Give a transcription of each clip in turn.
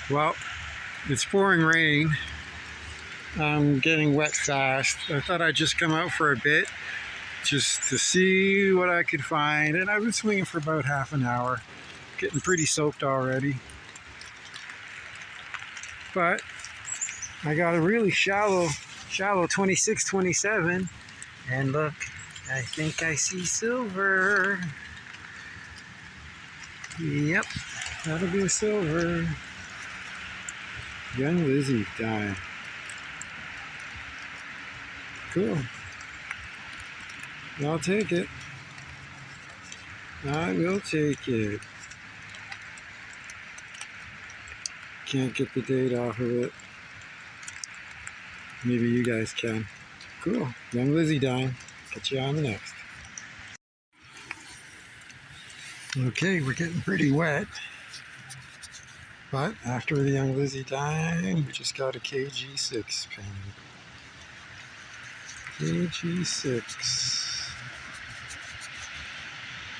Well, it's pouring rain. I'm getting wet fast. I thought I'd just come out for a bit just to see what I could find. And I've been swinging for about half an hour. Getting pretty soaked already. But I got a really shallow 26, 27. And look, I think I see silver. Yep, that'll be a silver. Young Lizzie died. Cool. I'll take it. I will take it. Can't get the date off of it. Maybe you guys can. Cool. Young Lizzie dying. Catch you on the next. Okay, we're getting pretty wet. But after the Young Lizzie dying, we just got a KG6 penny. KG6.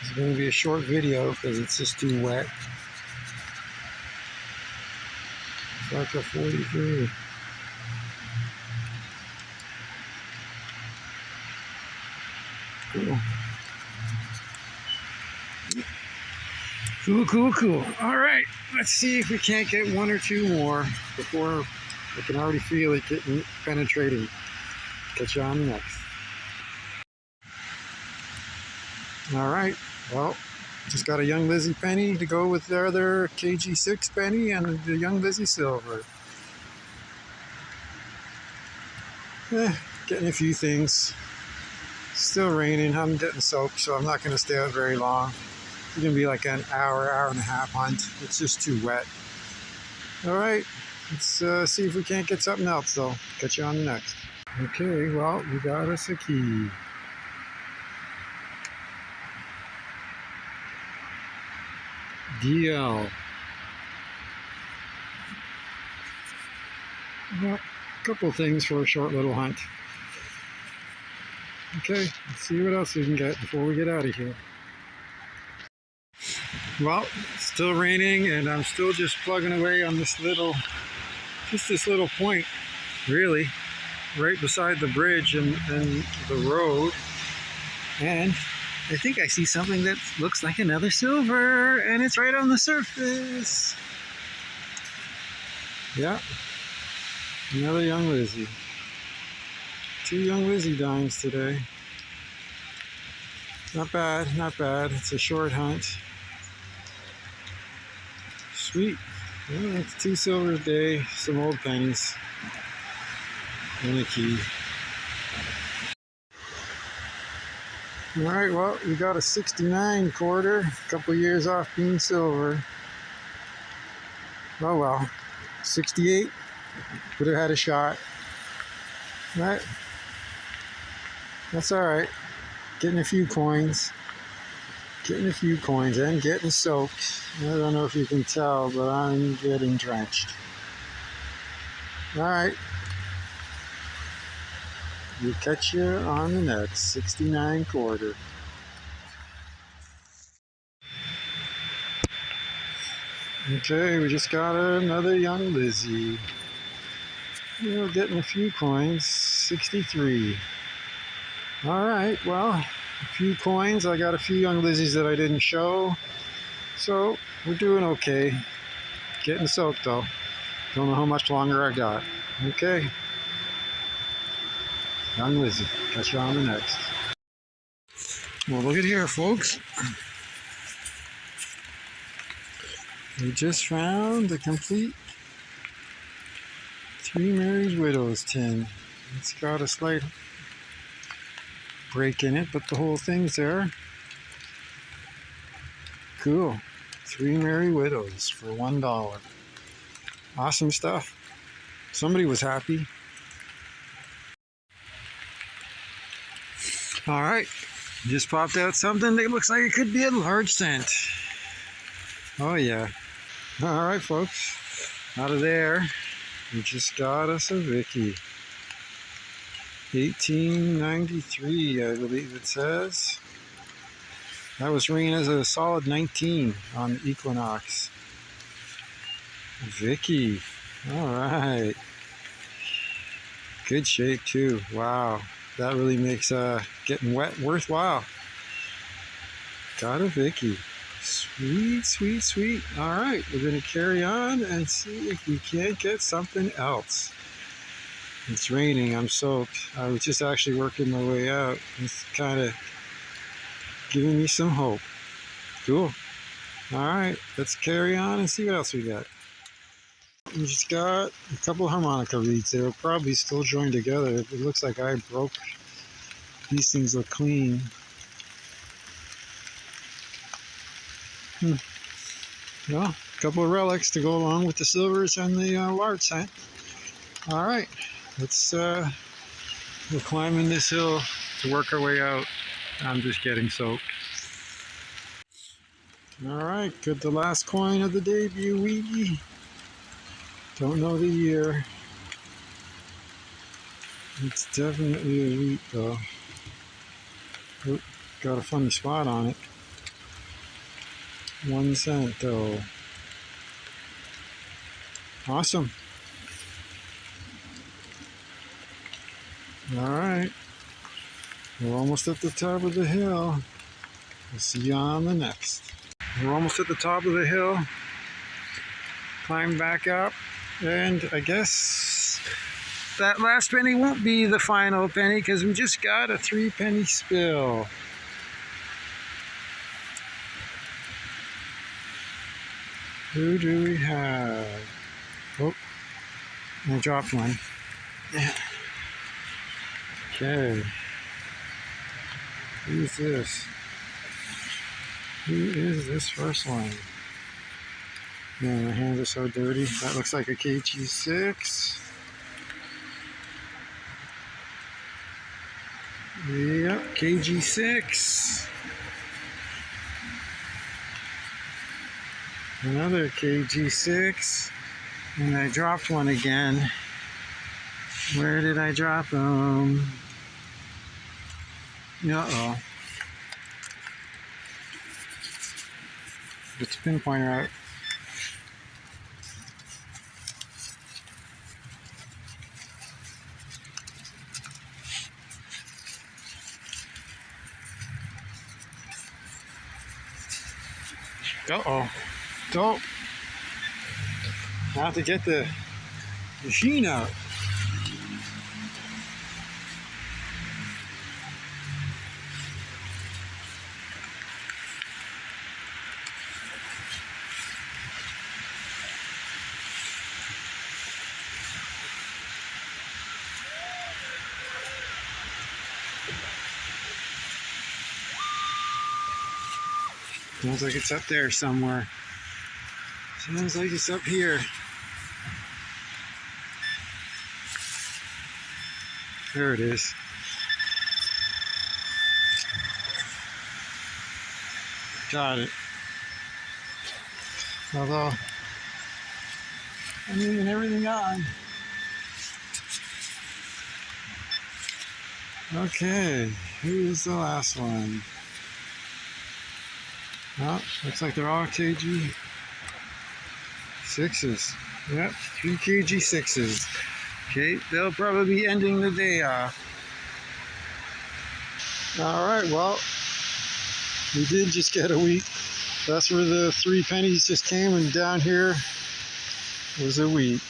It's going to be a short video because it's just too wet. It's like a 43. Cool. Cool. All right, let's see if we can't get one or two more before I can already feel it getting penetrating. Catch you on the next. All right, well, just got a Young Lizzie penny to go with the other KG6 penny and the Young Lizzie silver. Getting a few things. Still raining. I'm getting soaked, so I'm not going to stay out very long. It's going to be like an hour and a half hunt. It's just too wet. All right, let's see if we can't get something else, though. Catch you on the next. Okay, well, we got us a key. DL. Well, a couple things for a short little hunt. Okay, let's see what else we can get before we get out of here. Well, it's still raining and I'm still just plugging away on this little point, really, right beside the bridge and the road. And I think I see something that looks like another silver, and it's right on the surface. Yeah, another Young Lizzie. 2 Young Lizzie dimes today. Not bad, not bad. It's a short hunt. Sweet. Yeah, it's 2 silver a day, some old pennies, and a key. Alright, well, we got a 69 quarter, a couple years off being silver. Oh well, 68, would have had a shot. Right? That's alright. Getting a few coins. And getting soaked. I don't know if you can tell, but I'm getting drenched. Alright. We'll catch you on the next 69 quarter. Okay, we just got another Young Lizzie. We're getting a few coins. 63. Alright, well, a few coins. I got a few Young Lizzies that I didn't show. So, we're doing okay. Getting soaked though. Don't know how much longer I got. Okay. Young Lizzie. Catch you on the next. Well, look at here, folks. We just found the complete 3 Married Widows tin. It's got a slight break in it, but the whole thing's there. Cool. 3 Married Widows for $1. Awesome stuff. Somebody was happy. Alright, just popped out something that looks like it could be a large cent. Oh yeah. Alright folks, out of there, we just got us a Vicky. 1893, I believe it says. That was ringing as a solid 19 on the Equinox. Vicky. All right. Good shape too. Wow. That really makes getting wet worthwhile. Got a Vicky. Sweet, sweet, sweet. All right. We're going to carry on and see if we can't get something else. It's raining. I'm soaked. I was just actually working my way out. It's kind of giving me some hope. Cool. All right. Let's carry on and see what else we got. We just got a couple of harmonica reeds. They were probably still joined together. It looks like I broke. These things look clean. Well, a couple of relics to go along with the silvers and the large cent. All right, we're climbing this hill to work our way out. I'm just getting soaked. All right, good. The last coin of the debut week. Don't know the year. It's definitely a wheat though. Oop, got a funny spot on it. 1 cent though. Awesome. All right. We're almost at the top of the hill. We'll see you on the next. We're almost at the top of the hill. Climb back up. And I guess that last penny won't be the final penny because we just got a 3-penny spill. Who do we have? Oh, I dropped one. Okay. Who's this? Who is this first one? Man, my hands are so dirty. That looks like a KG6. Yep, KG6. Another KG6. And I dropped one again. Where did I drop them? Uh-oh. Get the pinpointer out. Uh-oh. Don't. I have to get the machine out. Sounds like it's up there somewhere. Sounds like it's up here. There it is. Got it. Although, I'm leaving everything on. Okay, who's the last one? Oh, looks like they're all KG 6s. Yep, 3 KG 6s. Okay, they'll probably be ending the day off. Alright, well, we did just get a wheat. That's where the 3 pennies just came, and down here was a wheat.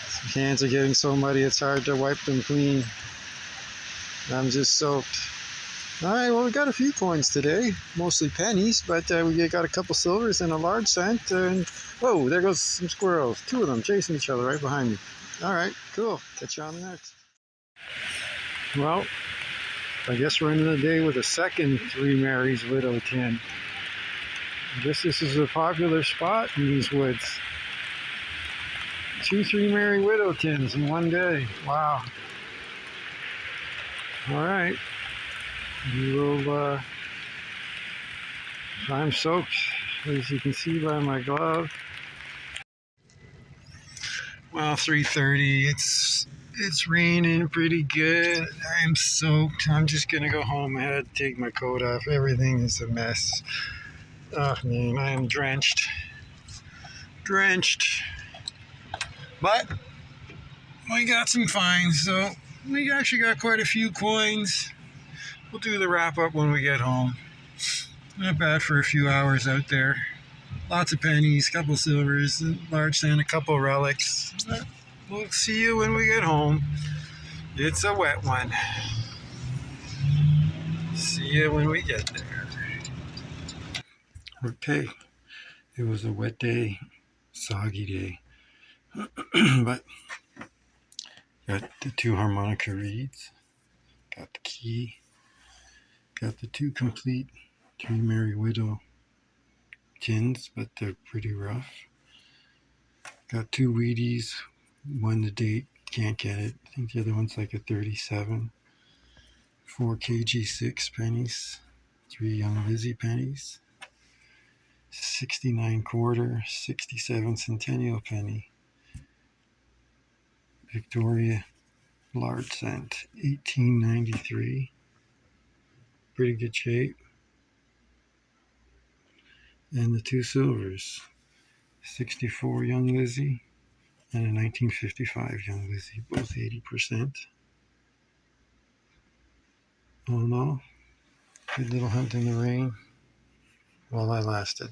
Some hands are getting so muddy it's hard to wipe them clean. I'm just soaked. Alright, well, we got a few coins today, mostly pennies, but we got a couple silvers and a large cent. And whoa, there goes some squirrels. 2 of them chasing each other right behind me. Alright, cool. Catch you on the next. Well, I guess we're ending the day with a second 3 Mary's Widow tin. I guess this is a popular spot in these woods. 2 3 Mary Widow tins in one day. Wow. Alright. We will, I'm soaked, as you can see by my glove. Well, 3:30, it's raining pretty good. I'm soaked. I'm just gonna go home. I had to take my coat off. Everything is a mess. Oh man, I am drenched. Drenched. But we got some finds, so we actually got quite a few coins. We'll do the wrap up when we get home. Not bad for a few hours out there. Lots of pennies, couple silvers, large sand, a couple relics. We'll see you when we get home. It's a wet one. See you when we get there. Okay, it was a wet day, soggy day, but got the 2 harmonica reeds, got the key, got the 2 complete 3 Merry Widow tins, but they're pretty rough. Got 2 Wheaties, one the date, can't get it. I think the other one's like a 37. 4 KG6 pennies, 3 Young Lizzie pennies, 69 quarter, 67 centennial penny, Victoria large cent, 1893, pretty good shape, and the 2 silvers, 64 Young Lizzie and a 1955 Young Lizzie, both 80%. All in all, good little hunt in the rain while I lasted.